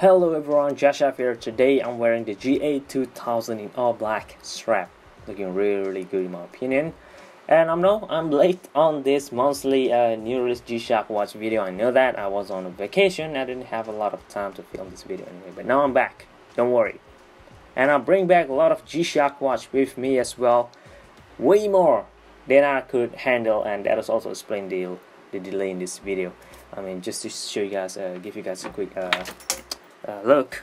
Hello everyone, Joshua here. Today I'm wearing the GA2000 in all black strap. Looking really good in my opinion. And I'm late on this monthly new release G-Shock watch video. I know that I was on a vacation. I didn't have a lot of time to film this video anyway. But now I'm back. Don't worry. And I'll bring back a lot of G-Shock watch with me as well. Way more than I could handle, and that is also explain the delay in this video. I mean, just to show you guys, give you guys a quick look.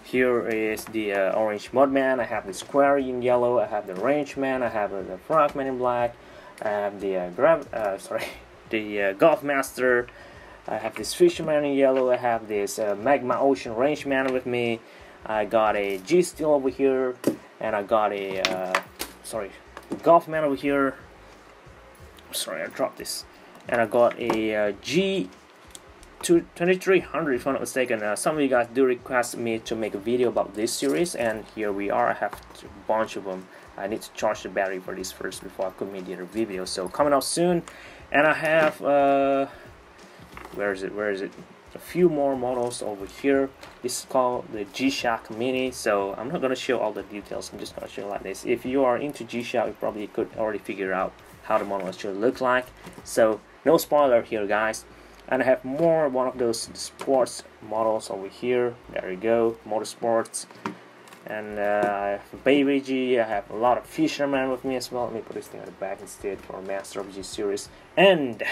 Here is the orange Mudman. I have the Square in yellow. I have the Rangeman. I have the Frogman in black. I have the the Golf Master. I have this Fisherman in yellow. I have this Magma Ocean Rangeman with me. I got a G Steel over here, and I got a Golfman over here. Sorry, I dropped this. And I got a G2300 if I'm not mistaken. Some of you guys do request me to make a video about this series, and here we are. I have a bunch of them. I need to charge the battery for this first before I could make the other video. So coming out soon. And I have where is it? A few more models over here. This is called the G-Shock Mini. So I'm not gonna show all the details. I'm just gonna show like this. If you are into G-Shock, you probably could already figure out how the model should look like. So no spoiler here, guys. And I have one of those sports models over here. There you go, motorsports. And I have Baby G. I have a lot of Fisherman with me as well. Let me put this thing at the back instead for Master of G series. And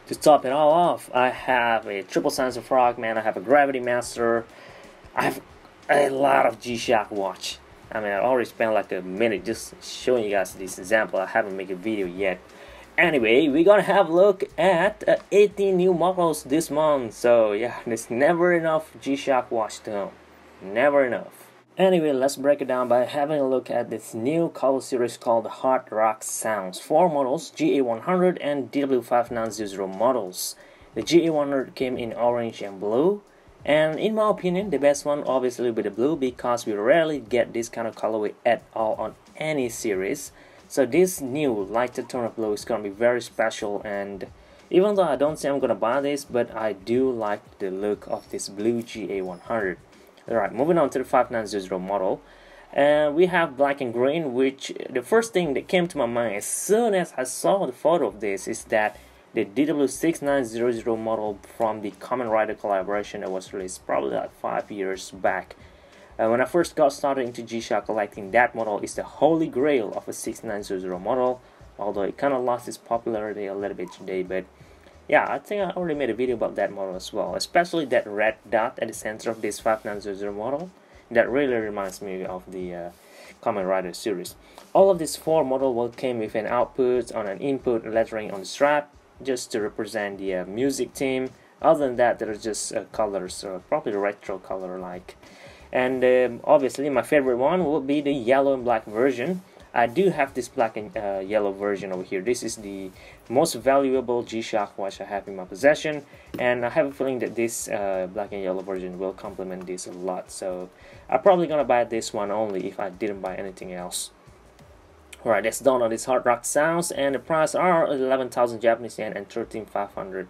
to top it all off, I have a Triple Sensor Frogman. I have a Gravity Master. I have a lot of G-Shock watch. I mean, I already spent like a minute just showing you guys this example. I haven't made a video yet. Anyway, we're gonna have a look at 18 new models this month. So yeah, there's never enough G-Shock watch to know. Never enough. Anyway, let's break it down by having a look at this new color series called Hard Rock Sounds. 4 models, GA100 and DW5900 models. The GA100 came in orange and blue. And in my opinion, the best one obviously will be the blue, because we rarely get this kind of colorway at all on any series. So this new lighter tone of blue is going to be very special, and even though I don't say I'm going to buy this, but I do like the look of this blue GA100. Alright, moving on to the 5900 model. And we have black and green, which the first thing that came to my mind as soon as I saw the photo of this is that the DW6900 model from the Kamen Rider collaboration that was released probably like 5 years back. When I first got started into G-Shock collecting, that model is the holy grail of a 6900 model, although it kind of lost its popularity a little bit today. But yeah, I think I already made a video about that model as well, especially that red dot at the center of this 5900 model. That really reminds me of the Kamen Rider series. All of these 4 models will came with an output on an input lettering on the strap, just to represent the music theme. Other than that, there's just colors, probably retro color like. And obviously my favorite one would be the yellow and black version. I do have this black and yellow version over here. This is the most valuable G-Shock watch I have in my possession, and I have a feeling that this black and yellow version will complement this a lot. So I'm probably gonna buy this one only if I didn't buy anything else. Alright, that's done on this Hard Rock Sounds, and the price are 11,000 Japanese yen and 13,500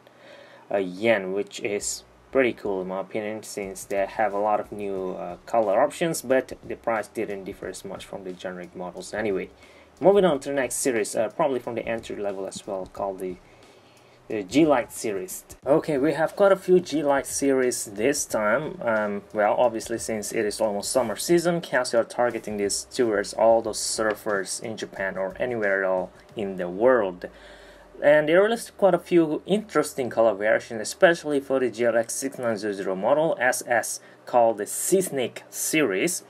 yen, which is pretty cool in my opinion, since they have a lot of new color options, but the price didn't differ as much from the generic models anyway. Moving on to the next series, probably from the entry level as well, called the G-Light series. Okay, we have quite a few G-Light series this time. Well, obviously since it is almost summer season, Casio are targeting this towards all those surfers in Japan or anywhere at all in the world. And they released quite a few interesting color variations, especially for the GLX6900 model SS called the Sea Snake series,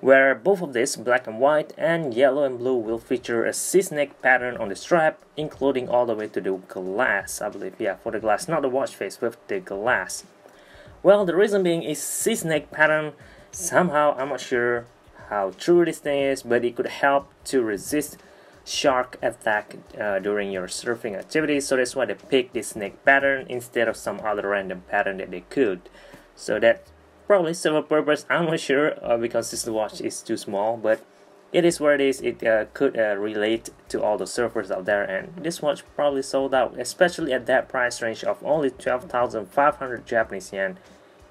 where both of these, black and white and yellow and blue, will feature a sea snake pattern on the strap, including all the way to the glass, I believe. Yeah, for the glass, not the watch face, with the glass. Well, the reason being is sea snake pattern, somehow, I'm not sure how true this thing is, but it could help to resist shark attack during your surfing activities. So that's why they picked this snake pattern instead of some other random pattern that they could. So that probably serve a purpose, I'm not sure, because this watch is too small, but it is where it is. It could relate to all the surfers out there, and this watch probably sold out, especially at that price range of only 12,500 Japanese yen.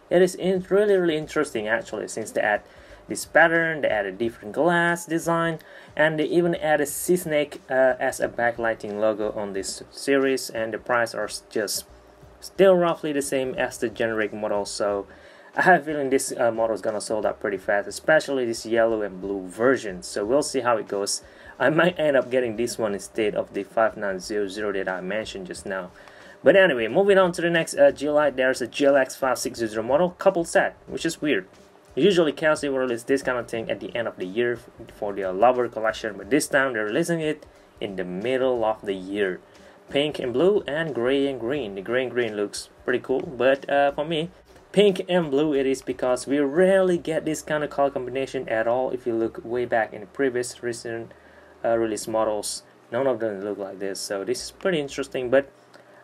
It is really interesting actually, since they add this pattern, they add a different glass design, and they even add a sea snake as a backlighting logo on this series, and the price are just still roughly the same as the generic model. So I have a feeling this model is gonna sold out pretty fast, especially this yellow and blue version. So we'll see how it goes. I might end up getting this one instead of the 5900 that I mentioned just now. But anyway, moving on to the next Geolite, there's a GLX 560 model couple set, which is weird. Usually Casio will release this kind of thing at the end of the year for their lover collection, but this time they're releasing it in the middle of the year. Pink and blue and gray and green. The gray and green looks pretty cool, but for me, pink and blue it is, because we rarely get this kind of color combination at all. If you look way back in the previous recent release models, none of them look like this, so this is pretty interesting. But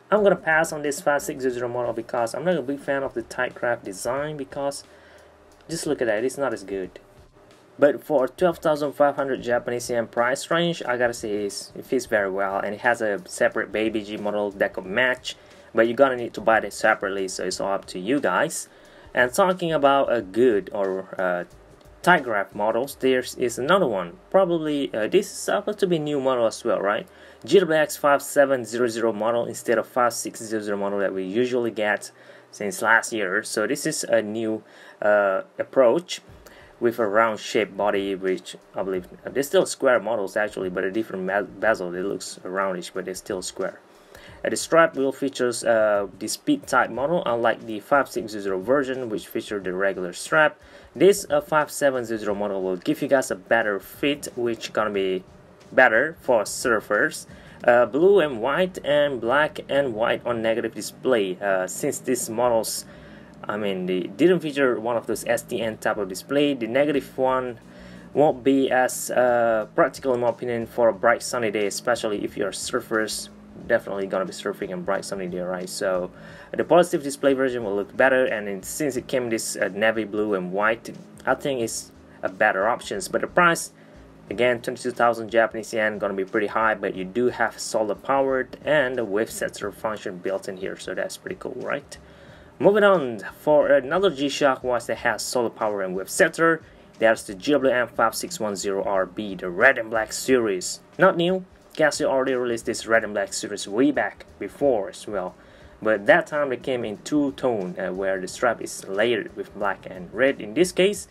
I'm gonna pass on this 560 model because I'm not a big fan of the Tightcraft design, because just look at that, it's not as good. But for 12,500 Japanese yen price range, I gotta say it fits very well, and it has a separate Baby G model that could match, but you're gonna need to buy it separately, so it's all up to you guys. And talking about a good or Tightcraft models, there is another one. Probably this is supposed to be new model as well, right? GWX 5700 model instead of 5600 model that we usually get since last year. So this is a new approach with a round shaped body, which I believe they're still square models actually, but a different bezel. It looks roundish, but they're still square. The strap wheel features the speed type model, unlike the 560 version, which featured the regular strap. This 5700 model will give you guys a better fit, which gonna be better for surfers. Blue and white and black and white on negative display. Since these models, I mean, they didn't feature one of those STN type of display, the negative one won't be as practical in my opinion for a bright sunny day, especially if you're surfers. Definitely gonna be surfing in bright sunny day, right? So the positive display version will look better, and since it came this navy blue and white, I think it's a better options. But the price, again, 22,000 Japanese yen, gonna be pretty high, but you do have solar powered and a wave setter function built in here, so that's pretty cool, right? Moving on, for another G-Shock watch that has solar power and wave setter, there's the GWM 5610RB, the red and black series. Not new, Casio already released this red and black series way back before as well, but that time they came in two-tone where the strap is layered with black and red. In this case,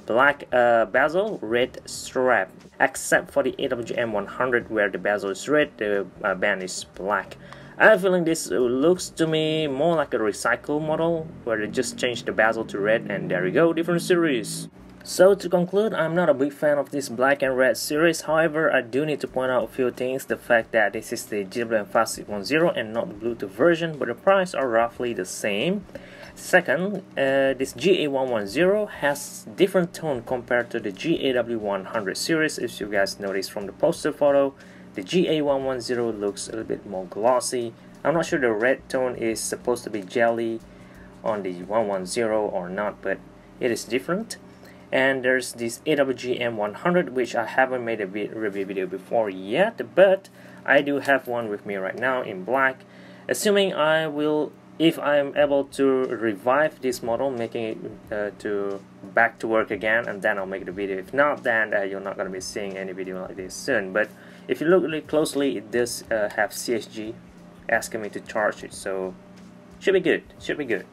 black bezel, red strap, except for the AWM 100 where the bezel is red, the band is black. I have a feeling this looks to me more like a recycle model where they just changed the bezel to red, and there you go, different series. So to conclude, I'm not a big fan of this black and red series. However, I do need to point out a few things. The fact that this is the GWM 5610 and not the Bluetooth version, but the price are roughly the same. Second, this GA110 has different tone compared to the GAW100 series. If you guys notice from the poster photo, the GA110 looks a little bit more glossy. I'm not sure the red tone is supposed to be jelly on the 110 or not, but it is different. And there's this AWGM100, which I haven't made a review video before yet, but I do have one with me right now in black. Assuming if I'm able to revive this model, making it to back to work again, and then I'll make the video. If not, then you're not going to be seeing any video like this soon. But if you look really closely, it does have CSG asking me to charge it, so should be good, should be good.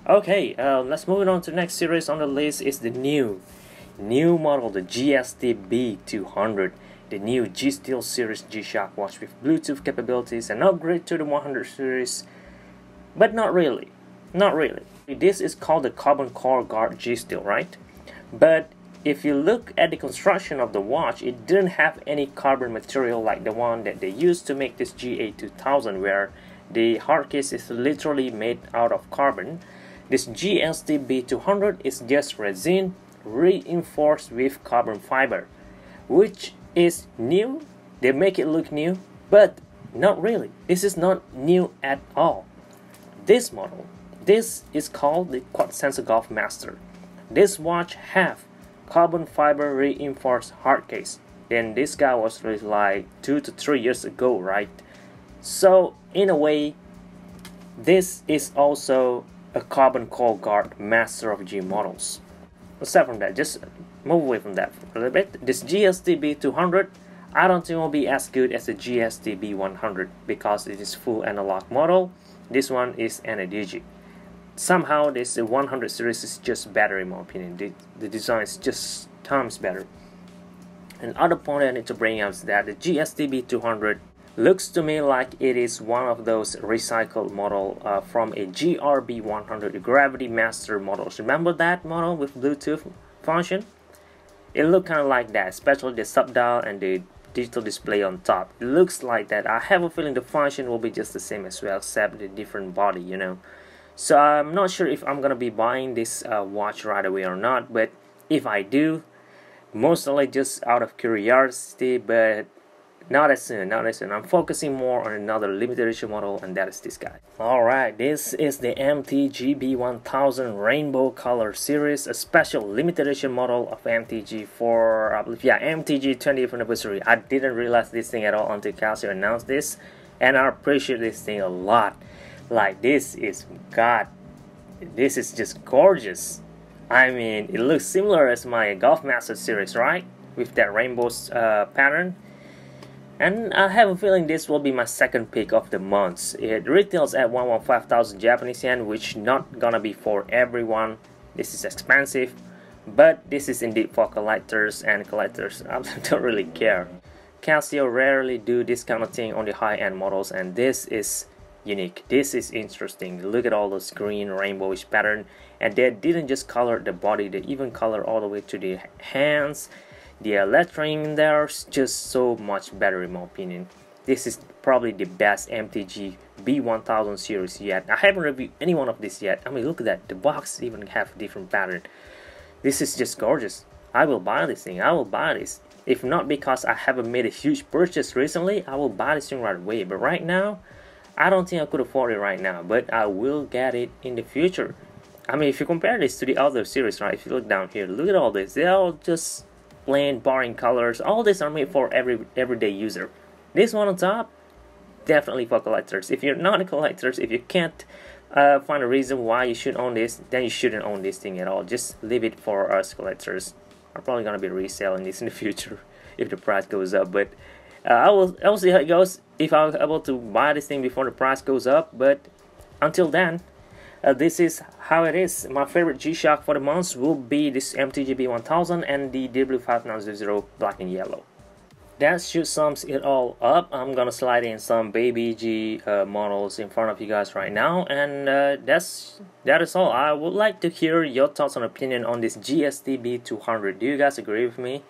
Okay, let's move on to the next series on the list. Is the new model, the GST B200, the new G-Steel series G-Shock watch with Bluetooth capabilities, an upgrade to the 100 series, but not really. This is called the Carbon Core Guard G-Steel, right? But if you look at the construction of the watch, it didn't have any carbon material like the one that they used to make this GA2000, where the hard case is literally made out of carbon. This GST B200 is just resin reinforced with carbon fiber, which is new. They make it look new, but not really. This is not new at all. This model, this is called the Quad Sensor Golf Master. This watch have carbon fiber reinforced hard case. And this guy was released like 2 to 3 years ago, right? So in a way, this is also a carbon core guard Master of G models. Aside from that, just move away from that a little bit. This GSTB 200, I don't think it will be as good as the GSTB 100 because it is full analog model. This one is NADG. Somehow this 100 series is just better in my opinion. The design is just times better. And other point I need to bring up is that the GSTB 200 looks to me like it is one of those recycled model from a GRB 100, the Gravity Master models. Remember that model with Bluetooth function? It looked kind of like that, especially the sub dial and the digital display on top. It looks like that. I have a feeling the function will be just the same as well, except the different body, you know. So I'm not sure if I'm gonna be buying this watch right away or not, but if I do, mostly just out of curiosity, but not as soon. I'm focusing more on another limited edition model, and that is this guy. Alright, this is the MTG B1000 Rainbow Color Series, a special limited edition model of MTG for, I believe, yeah, MTG 20th anniversary. I didn't realize this thing at all until Casio announced this, and I appreciate this thing a lot. Like, this is, God, this is just gorgeous. I mean, it looks similar as my Golf Master series, right? With that rainbow pattern. And I have a feeling this will be my second pick of the month. It retails at 115,000 Japanese yen, which not gonna be for everyone. This is expensive, but this is indeed for collectors, and collectors I don't really care. Casio rarely do this kind of thing on the high-end models, and this is unique. This is interesting. Look at all those green rainbowish pattern, and they didn't just color the body, they even color all the way to the hands. The lettering in there is just so much better in my opinion. This is probably the best MTG B1000 series yet. I haven't reviewed any one of this yet. I mean, look at that. The box even have a different pattern. This is just gorgeous. I will buy this thing. I will buy this. If not because I haven't made a huge purchase recently, I will buy this thing right away. But right now, I don't think I could afford it right now. But I will get it in the future. I mean, if you compare this to the other series, right? If you look down here, look at all this. They're all just plain, boring colors. All these are made for everyday user. This one on top, definitely for collectors. If you're not a collector, if you can't find a reason why you should own this, then you shouldn't own this thing at all. Just leave it for us collectors. I'm probably gonna be reselling this in the future if the price goes up. But I will see how it goes if I'm able to buy this thing before the price goes up. But until then, this is how it is. My favorite G-Shock for the month will be this MTG B1000 and the DW5900 black and yellow. That should sums it all up. I'm gonna slide in some baby G models in front of you guys right now, and that is all. I would like to hear your thoughts and opinion on this GSTB 200. Do you guys agree with me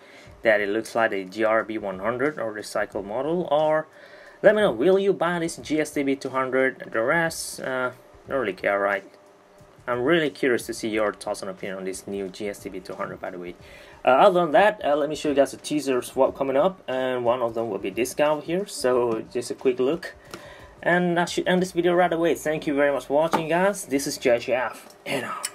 that it looks like a GRB 100 or recycled model? Or let me know, will you buy this GSTB 200? The rest, don't really care, right? I'm really curious to see your thoughts and opinion on this new GSTB 200, by the way. Other than that, let me show you guys a teaser swap coming up, and one of them will be this guy over here. So just a quick look, and I should end this video right away. Thank you very much for watching, guys. This is JJF, and out.